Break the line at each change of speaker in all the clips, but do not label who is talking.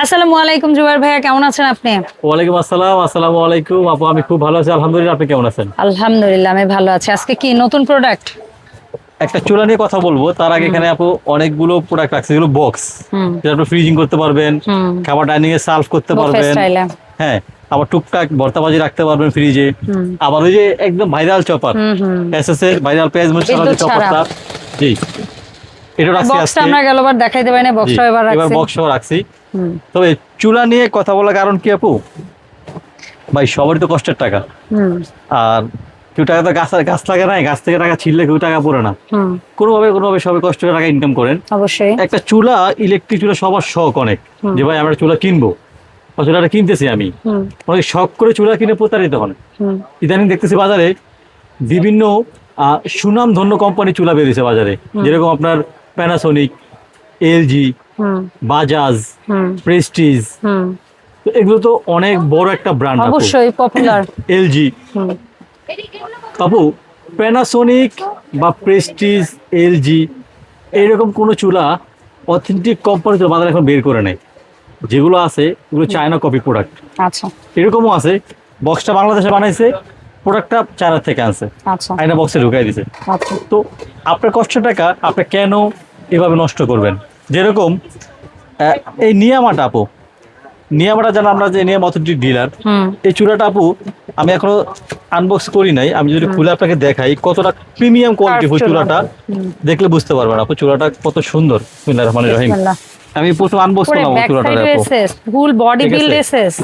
আসসালামু আলাইকুম জুবাইর ভাইয়া, কেমন আছেন আপনি?
ওয়ালাইকুম আসসালাম। আসসালামু আলাইকুম আপু, আমি খুব ভালো আছি আলহামদুলিল্লাহ। আপনি কেমন আছেন?
আলহামদুলিল্লাহ আমি ভালো আছি। আজকে কি নতুন প্রোডাক্ট?
একটা চুলা নিয়ে কথা বলবো, তার আগে এখানে আপু অনেকগুলো প্রোডাক্ট রাখছে, যেগুলো বক্স, যেটা আপনি ফ্রিজিং করতে পারবেন, খাবার ডাইনিং এ সার্ভ করতে পারবেন। হ্যাঁ, আবার টুকটাক ভর্তাবাজি রাখতে পারবেন ফ্রিজে। আবার ওই যে একদম ভাইরাল চপার, এসএস এর ভাইরাল পেঁয়াজ মরিচ ছাড়া যে চপারটা, জি এটা রাখছি আজকে।
বক্সটা আমরা গেলবার দেখাইতে পারি না, বক্সটা এবার রাখছি।
এবার বক্সও রাখছি। তবে চুলা নিয়ে কথা বলার কারণ কি আপু, ভাই সবারই তো কষ্টের টাকা। আর কেউ টাকা তো গাছ লাগে নাই, গাছ থেকে টাকা ছিললে কেউ টাকা পড়ে না। কোনোভাবে সবাই কষ্ট করে টাকা ইনকাম করেন। অবশ্যই একটা চুলা, ইলেকট্রিক চুলা সবার শখ অনেক, যে ভাই আমরা চুলা কিনবো, চুলাটা কিনতেছি আমি, অনেক শখ করে চুলা কিনে প্রতারিত হন। ইদানিং দেখতেছি বাজারে বিভিন্ন সুনামধন্য কোম্পানি চুলা বেরিয়েছে বাজারে, যেরকম আপনার প্যানাসোনিক, এলজি, বাজাজ, প্রেস্টিজ। এগুলো তো অনেক বড় একটা ব্র্যান্ড,
অবশ্যই পপুলার।
এলজি আপু, প্যানাসোনিক বা প্রেস্টিজ, এলজি এইরকম কোনো চুলা অথেন্টিক কোম্পানি তো বাজারে এখন বের করে নেয়। যেগুলো আছে এগুলো চায়না কপি প্রোডাক্ট।
আচ্ছা,
এরকমও আছে বক্সটা বাংলাদেশে বানাইছে, প্রোডাক্টটা চায়না থেকে আনছে, আয়না বক্সে ঢুকাই দিছে। তো আপনার কষ্টের টাকা আপনি কেন এভাবে নষ্ট করবেন? যেরকম এই নিয়ামাটা আপু, নিয়ামাটা জানা, আমরা যে নিয়াম অথেন্টিক ডিলার, এই চুলাটা আপু আমি এখনো আনবক্স করি নাই। আমি যদি খুলে আপনাকে দেখাই কতটা প্রিমিয়াম কোয়ালিটি চুলাটা, দেখলে বুঝতে পারবেন আপু চুলাটা কত সুন্দর। বিসমিল্লাহির রহমানির রহিম। আমি প্রথম আনবক্স করলাম চুলাটা আপু,
full body build SS.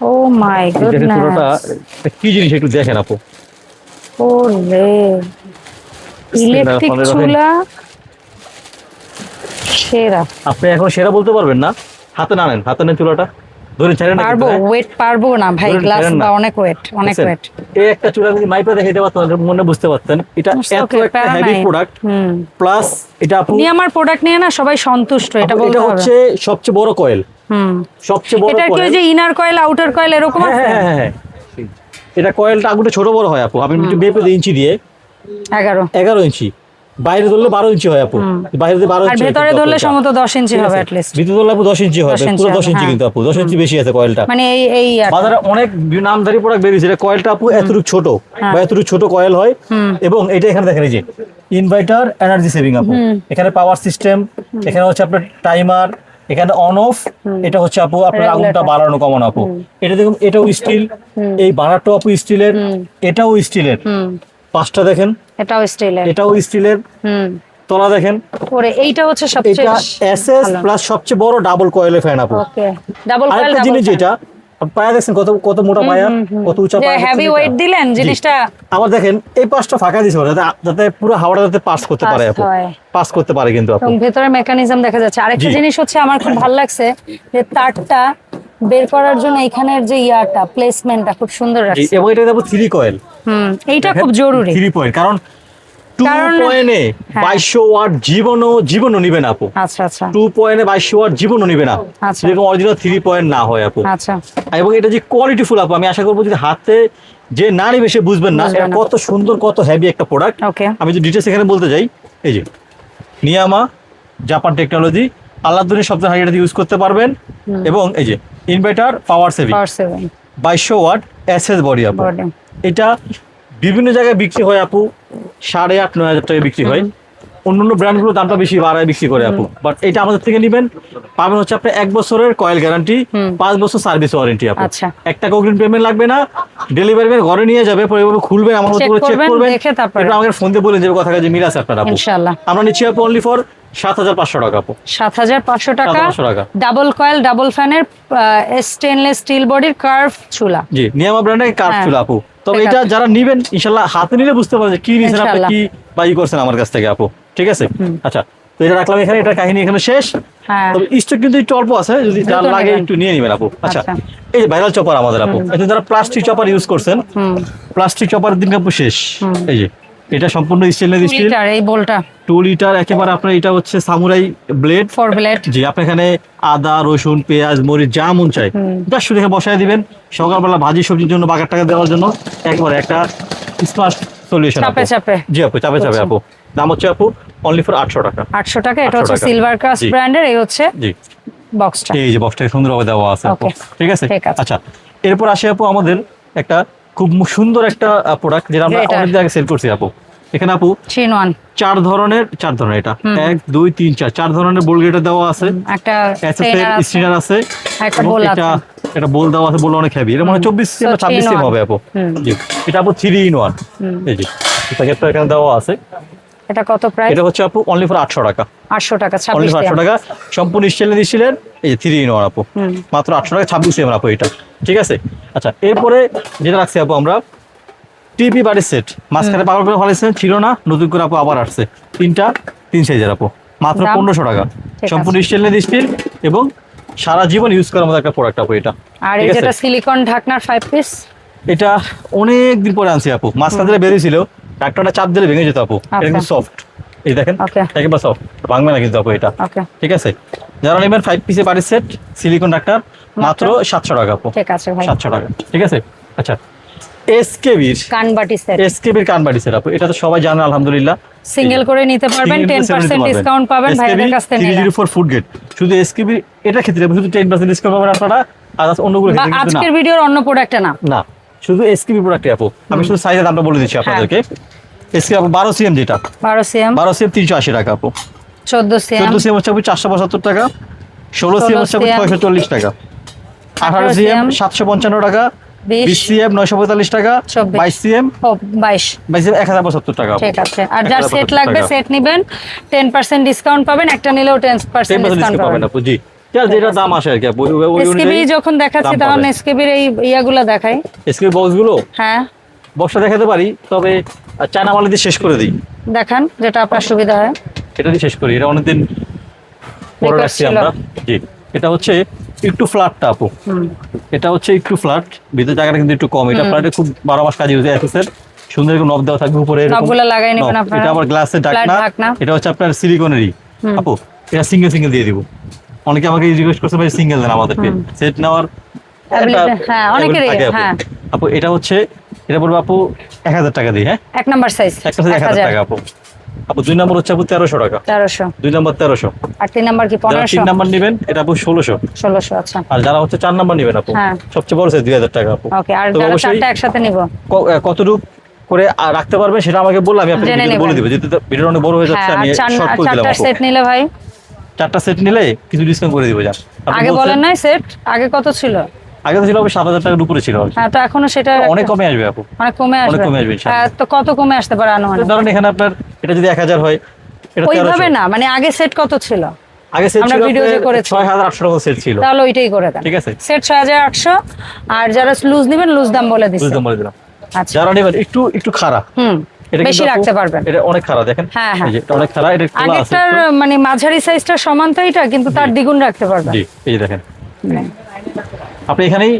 Oh my goodness,
চুলাটা কি জিনিস একটু দেখেন আপু।
ওরে ইলেকট্রিক চুলা সেরা।
আপনি এখন সেরা বলতে পারবেন না, হাতে না নেন, হাতে নেন চুলাটা ধরে ছেড়ে না,
পারবো ওয়েট পারবো না ভাই, গ্লাস বা অনেক ওয়েট, অনেক ওয়েট।
এই একটা চুলা যদি মাইপে দেখাইতে পারতেন মনে বুঝতে পারতেন এটা এত একটা হেভি প্রোডাক্ট। প্লাস এটা আপনি আমার
প্রোডাক্ট নিয়ে না সবাই সন্তুষ্ট, এটা বলতে হবে।
এটা হচ্ছে সবচেয়ে বড় কয়েল, সবচেয়ে বড় কয়েল। এটা কি যে ইনার কয়েল আউটার কয়েল এরকম আছে? হ্যাঁ, এটা কয়েলটা আগুনটা ছোট বড় হয় আপু। আপনি মেপে ইঞ্চি দিয়ে 11 ইঞ্চি, বাইরে ধরলে 12 ইঞ্চি হয় আপু, বাইরে 12 ইঞ্চি, আর ভিতরে ধরলে সম্ভবত 10 ইঞ্চি হবে এট লিস্ট। ভিতরে ধরলে আপু 10 ইঞ্চি হবে, পুরো 10 ইঞ্চি কিন্তু আপু 10 ইঞ্চি বেশি আছে কয়েলটা। মানে এই বাজারে অনেক নামধারী প্রোডাক্ট বেরিয়েছে, এটা কয়েলটা আপু এতটুকু ছোট বা এতটুকু ছোট কয়েল হয়। এবং এটা এখানে দেখেন এই যে ইনভার্টার এনার্জি সেভিং আপু, এখানে পাওয়ার সিস্টেম, এখানে হচ্ছে আপনার টাইমার, এখানে অন অফ, এটা হচ্ছে আপু আপনার আগুনটা বাড়ানো কমানো আপু। এটা দেখুন, এটাও স্টিল, এই বানারটাও আপু স্টিলের, এটাও স্টিলের। পাঁচটা দেখেন, এটাও স্টিলের। তলা দেখেন, ওরে এইটা হচ্ছে সবচেয়ে এসএস প্লাস সবচেয়ে বড় ডাবল কয়েলের ফ্যান আপু। ওকে, ডাবল কয়েল। আরেকটা জিনিস যেটা পায়া দেখছেন, কত কত মোটা পায়া, কত উঁচা পায়া, হেভি ওয়েট দিলেন জিনিসটা। আবার দেখেন এই পাশটা ফাঁকা দিছে যাতে পুরো হাওয়াটা যাতে পাস করতে পারে আপু, পাস করতে পারে কিন্তু আপু। ভেতরে মেকানিজম দেখা যাচ্ছে। আরেকটা জিনিস হচ্ছে আমার খুব ভালো লাগছে যে তারটা বের করার জন্য এখানের যে ইয়াটা প্লেসমেন্টটা খুব সুন্দর রাখছে। এবং এটা দেখো 3 কয়েল, এইটা খুব জরুরি 3 পয়েন্ট, কারণ 2 পয়েন্টে 2200 ওয়াট জীবনও নিবে না আপু। আচ্ছা আচ্ছা, 2 পয়েন্টে 2200 ওয়াট জীবনও নিবে না, যেরকম অরিজিনাল 3 পয়েন্ট না হয় আপু। আচ্ছা, এবং এটা যে কোয়ালিটি ফুল আপু, আমি আশা করবো যদি হাতে যে না নিবে সে বুঝবেন না এটা কত সুন্দর, কত হেভি একটা প্রোডাক্ট। আমি যদি ডিটেইলস এখানে বলতে যাই, এই যে নিয়ামা জাপান টেকনোলজি, আল্লাহর দুনিয়ার সবচেয়ে হাই রেট ইউজ করতে পারবেন। এবং এই যে inverter power saving 2200 watt SS body আপু। এটা বিভিন্ন জায়গায় বিক্রি হয় আপু 8,500-9,000 টাকা বিক্রি হয়। অন্যান্য ব্র্যান্ডগুলো দামটা বেশি বাড়ায় বিক্রি করে আপু, বাট এটা আমাদের থেকে নিবেন পাবেন হচ্ছে আপনি 1 বছরের কয়েল গ্যারান্টি, 5 বছর সার্ভিস ওয়ারেন্টি আপু। একটা অগ্রিম পেমেন্ট লাগবে না, ডেলিভারি ম্যান ঘরে নিয়ে যাবে, পরে খুলবেন, আমার মতো করে চেক করবেন, এটা আমাকে ফোন দিয়ে বলেন যে কথা যে মিল আছে আপনার আপু। ইনশাআল্লাহ আমরা নিচ্ছি আপু অনলি ফর 7,500 টাকা আপু। 7,500 টাকা ডাবল কয়েল ডাবল ফ্যানের স্টেনলেস স্টিল বডির কার্ভ চুলা। জি, নিয়ামা ব্র্যান্ডের কার্ভ চুলা আপু। তবে এটা যারা নিবেন ইনশাআল্লাহ হাতে নিলে বুঝতে পারবেন যে কি নিছেন আপনি, কি বাই করছেন আমার কাছ থেকে আপু। ঠিক আছে, আচ্ছা তো এটা রাখলাম এখানে, এটা কাহিনী এখানে শেষ। তবে স্টক কিন্তু একটু অল্প আছে, যদি যার লাগে একটু নিয়ে নেবেন আপু। আচ্ছা, এই যে ভাইরাল চপার আমাদের আপু, এটা যারা প্লাস্টিক চপার ইউজ করছেন, প্লাস্টিক চপারের দিন আপু শেষ। এই যে এটা সম্পূর্ণ স্টেনলেস স্টিল, এই বোলটা 2 লিটার একেবারে আপনার। এটা হচ্ছে সামুরাই ব্লেড, 4 ব্লেড। জি, আপনি এখানে আদা রসুন পেঁয়াজ মরিচ যা মন চাই জাস্ট দেখে বসায় দিবেন, সকালবেলা ভাজি সবজির জন্য বাগার টাকা দেওয়ার জন্য একেবারে একটা স্মার্ট সলিউশন। চাপে চাপে, জি আপু চাপে চাপে আপু। দাম হচ্ছে আপু অনলি ফর 800 টাকা। 800 টাকা। এটা হচ্ছে সিলভার কাস্ট ব্র্যান্ডের, এই হচ্ছে জি
বক্সটা,
এই যে বক্সটা সুন্দরভাবে দেওয়া আছে আপু, ঠিক আছে।
ঠিক আছে।
আচ্ছা, এরপর আসে আপু আমাদের একটা খুব সুন্দর একটা প্রোডাক্ট যেটা আমরা অনেকদিন আগে সেল করছি আপু। এখানে আপু
3-in-1
চার ধরনের এটা 1 2 3 4 চার ধরনের বোল গ্রেটার দেওয়া আছে,
একটা
স্ট্রেনার আছে,
একটা বোল আছে,
এটা বোল দেওয়া আছে, বোল অনেক হেভি, এটা মানে 24 সিএম 26 সিএম হবে আপু। জি, এটা আপু 3-in-1, এই যে প্যাকেটটা এখানে দেওয়া আছে।
এটা কত প্রাইস?
এটা হচ্ছে আপু অনলি ফর 800 টাকা।
800 টাকা,
26
26
800 টাকা সম্পূর্ণ স্টেনলেস স্টিলের, এই যে 3-in-1 আপু, মাত্র 800 টাকা 26 সিএম আপু এটা, ঠিক আছে। আচ্ছা, এরপরে যেটা রাখছি আপু আমরা টিপি বাড়ি সেট, মাঝখানে পাওয়ার করে ফেলেছেন, ছিল না, নতুন করে আপু আবার আসছে, তিনটা 3 সাইজের আপু, মাত্র 1500 টাকা, সম্পূর্ণ স্টেনলেস স্টিল এবং সারা জীবন ইউজ করার মতো একটা প্রোডাক্ট আপু এটা।
আর এই যেটা সিলিকন ঢাকনার 5 পিস,
এটা অনেক দিন পরে আনছি আপু, মাঝখানে যেটা বেরিয়েছিল ডাক্তারটা চাপ দিলে ভেঙে যেত আপু, এটা কিন্তু সফট, এই দেখেন একেবারে সফট, ভাঙবে না কিন্তু আপু এটা, ঠিক আছে। যারা নেবেন 5 পিসে বাড়ি সেট সিলিকন ডাক্তার মাত্র 700 টাকা আপু,
ঠিক আছে ভাই,
700 টাকা, ঠিক আছে। আচ্ছা, এসকেবির
কানবাটি সেট,
এসকেবির কানবাটি সেট আপু, এটা তো সবাই জানেন আলহামদুলিল্লাহ,
সিঙ্গেল করে নিতে পারবেন, 10% ডিসকাউন্ট পাবেন ভাইদের কাছ থেকে নিলে।
304 ফুড গ্রেড, শুধু এসকেবি এটা ক্ষেত্রে শুধু 10% ডিসকাউন্ট পাবেন আপনারা, আর অন্যগুলো ক্ষেত্রে কিন্তু না।
আজকের ভিডিওর অন্য প্রোডাক্টে না,
শুধু এসকেবি প্রোডাক্টে আপু। আমি শুধু সাইজের দামটা বলে দিচ্ছি আপনাদেরকে। এসকেবি আপু 12 সিএম, যেটা
12 সিএম
380 টাকা আপু,
14 সিএম
হচ্ছে আপু 475 টাকা, 16 সিএম হচ্ছে আপু 640 টাকা, 18 সিএম 755 টাকা, 20 সিএম 945 টাকা, 22 সিএম 1075 টাকা।
ঠিক আছে। আর যার সেট লাগবে সেট নেবেন, 10% ডিসকাউন্ট পাবেন, একটা নিলেও 10% ডিসকাউন্ট পাবেন
আপু। জি, যেটা দাম আসে আর কি আপু।
এসকেবি যখন দেখাচ্ছি তখন এসকেবির এই ইয়াগুলো দেখাই,
এসকেবি বক্সগুলো,
হ্যাঁ
বক্সটা দেখাতে পারি, তবে চায়না মাল দিয়ে শেষ করে দিই,
দেখান যেটা আপনার সুবিধা হয়,
এটা দিয়ে শেষ করি, এটা অনেকদিন পরে রাখছি আমরা। জি, এটা হচ্ছে একটু ফ্ল্যাটটা আপু, এটা হচ্ছে একটু ফ্ল্যাট, ভিতরে জায়গাটা কিন্তু একটু কম, এটা ফ্ল্যাটে খুব 12 মাস কাজ ইউজ এসএসের, সুন্দর করে নব দেওয়া থাকবে উপরে,
নবগুলো লাগাই নেবেন আপনারা।
এটা আবার গ্লাসের ঢাকনা, এটা হচ্ছে আপনার সিলিকনেরই আপু, এটা সিঙ্গেল দিয়ে দিব। অনেকে আমাকে রিকোয়েস্ট করছে ভাই সিঙ্গেল দেন আমাদেরকে, সেট নেওয়ার
হ্যাঁ অনেকেরই, হ্যাঁ
আপু। এটা হচ্ছে, এটা বলবো আপু 1000 টাকা দিই, হ্যাঁ
এক নাম্বার সাইজ,
একটা সাইজ 1000 টাকা আপু। আপু 2 নাম্বার হচ্ছে আপু 1300 টাকা,
1300,
2 নাম্বার 1300,
আর 3 নাম্বার কি 1500?
3 নাম্বার নেবেন এটা আপু 1600,
আচ্ছা।
আর যারা হচ্ছে 4 নাম্বার নেবেন আপু, সবচেয়ে বড় সাইজ 2000 টাকা আপু।
ওকে, আর যারা চারটা একসাথে নিব
কতটুকু করে রাখতে পারবেন সেটা আমাকে বললে আমি আপনাকে বলে দিব, যেহেতু ভিডিও অনেক বড় হয়ে যাচ্ছে, আমি শর্ট করে দিলাম।
চারটা সেট নিলে ভাই,
4টা সেট নিলে কিছু ডিসকাউন্ট করে দিব। যান,
আগে বলেন নাই সেট আগে কত ছিল?
আগে তো ছিল 7000 টাকার উপরে ছিল।
হ্যাঁ, তো এখনো সেটা
অনেক কমে আসবে আপু,
অনেক কমে আসবে
ইনশাআল্লাহ।
তো কত কমে আসতে পারে আনুমানিক?
ধরেন এখানে আপনার এটা যদি 1000 হয়, এটা 1300
ওইভাবে না, মানে আগে সেট কত ছিল?
আগে সেট
আমরা
ছিল
ভিডিও যে করেছি
6800 টাকা সেট ছিল,
তাহলে ওইটাই করে দেন, ঠিক আছে। সেট 6800, আর যারা লুজ নেবেন লুজ দাম বলে দিচ্ছি,
লুজ দাম বলে দিলাম।
আচ্ছা,
যারা নেবেন একটু খাড়া,
এটা বেশি রাখতে পারবেন,
এটা অনেক খাড়া, দেখেন এই যে এটা অনেক খাড়া, এটা খোলা আছে,
আগেরটার মানে মাঝারি সাইজটা সমান তো এটা, কিন্তু তার দ্বিগুণ রাখতে পারবেন।
জি, এই যে দেখেন, আপনি এখানেই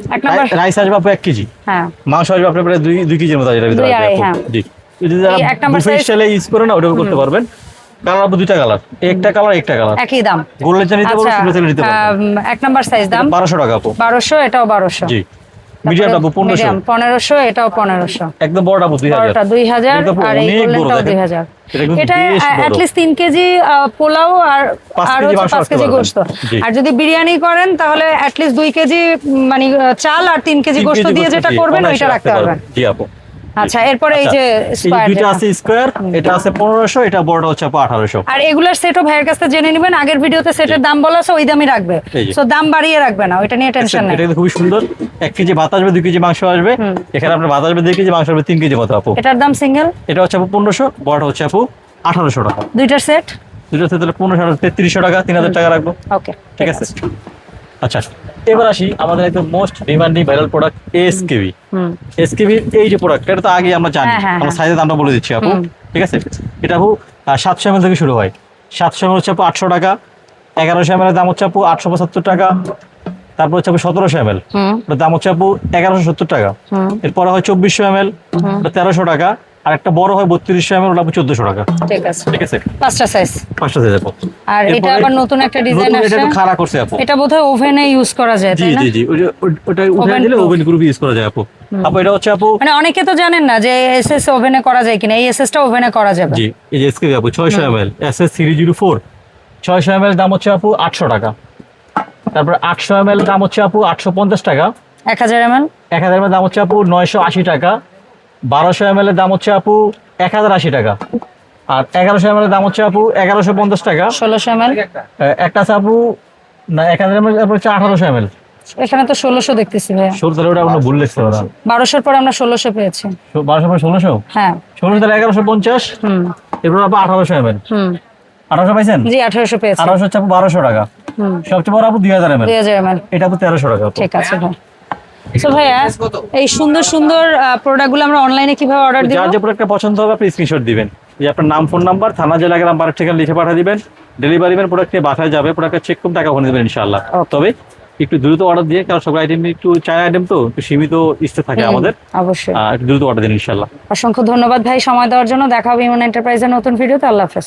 রাইস আসবে আপু 1 কেজি, হ্যাঁ মাংস আসবে আপনার প্রায় 2 কেজির মতো এর ভিতরে আসবে আপু। জি, যদি যারা বুফে স্টাইলে ইউজ করে না ওটাও করতে পারবেন। কালার আপু 2টা কালার, একটা কালার একই দাম, গোল্ডেন চা নিতে পারবেন, সিলভার চা নিতে পারবেন। 1 নাম্বার সাইজ দাম 1200 টাকা আপু, 1200, এটাও 1200। জি, মিডিয়াম আপু 1500, এটাও 1500, একদম বড়টা আপু 2000, আর এই গোল্ডেনটাও 2000। এটা অ্যাট লিস্ট 3 কেজি পোলাও আর 5 কেজি গোশত। আর যদি বিরিয়ানি করেন তাহলে অ্যাট লিস্ট 2 কেজি মানে চাল আর 3 কেজি গোশত দিয়ে যেটা করবেন ওইটা রাখতে পারবেন। জি আপু। আচ্ছা, এরপরে এই যে স্কয়ার, দুটো আছে স্কয়ার, এটা আছে 1500, এটা বড়টা হচ্ছে 1800। আর এগুলার সেটও ভাইয়ের কাছে জেনে নেবেন, আগের ভিডিওতে সেটের দাম বলা আছে, ওই দামই রাখবে, সো দাম বাড়িয়ে রাখবে না, ওইটা নিয়ে টেনশন নেই। এটা খুব সুন্দর, 1 কেজি ভাত আসবে, 2 কেজি মাংস আসবে, এখানে আপনার ভাত আসবে 2 কেজি, মাংস আসবে 3 কেজি মতো আপু। এটার দাম সিঙ্গেল, এটা হচ্ছে আপু 1500, বড়টা হচ্ছে আপু 1800 টাকা। দুইটার সেট 1500, 3300 টাকা, 3000 টাকা রাখবো। ওকে, ঠিক আছে। আচ্ছা, এবার আসি আমাদের একদম most demanding viral product SKB. SKB এই যে প্রোডাক্ট, এটা তো আগে আমরা জানি, আমরা সাইজের দামটা বলে দিচ্ছি আপু, ঠিক আছে। এটা আপু 700 ml থেকে শুরু হয়, 700 ml হচ্ছে আপু 800 টাকা, 1100 ml এর দাম হচ্ছে আপু 875 টাকা, তারপর হচ্ছে আপু 1700 ml, এর দাম হচ্ছে আপু 1170 টাকা, এরপরে হয় 2400 ml, এটা 1300 টাকা, আর একটা বড় হয় 3200 ml, ওটা আপু 1400 টাকা। ঠিক আছে, ঠিক আছে, পাঁচটা সাইজ আপু। আর এটা আবার নতুন একটা ডিজাইন আসছে, এটা খাড়া করছে আপু, এটা বোধহয় ওভেনে ইউজ করা যায়, তাই না? জি জি, ওটা উঠিয়ে দিলে ওভেন গ্রুপে ইউজ করা যায় আপু। আপু এটা হচ্ছে আপু, মানে অনেকে তো জানেন না যে এসএস ওভেনে করা যায় কিনা, এই এসএসটা ওভেনে করা যাবে। জি, এই যে এসকেবি আপু 600 ml, এসএস 304, 600 ml দাম হচ্ছে আপু 800 টাকা, তারপর 800 ml দাম হচ্ছে আপু 850 টাকা।
1000 ml
1000 ml দাম হচ্ছে আপু 980 টাকা। 1200 ml এর দাম হচ্ছে আপু 1080 টাকা। আর 1100 ml এর দাম হচ্ছে আপু 1150 টাকা।
1600 ml
একটা আছে আপু না 1000 ml হচ্ছে 1800 ml।
এখানে তো 1600 দেখতেছি ভাইয়া।
16 তাহলে ওটা কোনো ভুল লিখছে ওরা।
1200 পরে আমরা 1600 পেয়েছি।
1200 পরে 1600?
হ্যাঁ
1600 তাহলে 1150। এরপর আপু 1800 ml। 1800 পাইছেন?
জি 1800 পেয়েছি।
1800 হচ্ছে আপু 1200 টাকা। সবচেয়ে বড় আপু 2000 ml।
2000 ml
এটা আপু 1300 টাকা আপু।
ঠিক আছে ভাই। সো ভাইয়া এই সুন্দর সুন্দর প্রোডাক্টগুলো আমরা অনলাইনে কিভাবে অর্ডার দিব?
যার যে প্রোডাক্টটা পছন্দ হবে আপনি স্ক্রিনশট দিবেন, যে আপনার নাম, ফোন নাম্বার, থানা, জেলা, গ্রাম, বাড়ির ঠিকানা লিখে পাঠিয়ে দিবেন। ডেলিভারি ম্যান প্রোডাক্ট নিয়ে বাসায় যাবে, প্রোডাক্টটা চেক করে টাকা ওখানে দেবেন ইনশাআল্লাহ। তবে একটু দ্রুত অর্ডার দিয়ে, কারণ সব আইটেম একটু চাই আইটেম তো একটু সীমিত স্টক থাকে আমাদের,
অবশ্যই
একটু দ্রুত অর্ডার দিন ইনশাআল্লাহ।
অসংখ্য ধন্যবাদ ভাই সময় দেওয়ার জন্য। দেখা হবে ইমন এন্টারপ্রাইজের নতুন ভিডিওতে। আল্লাহ হাফেজ।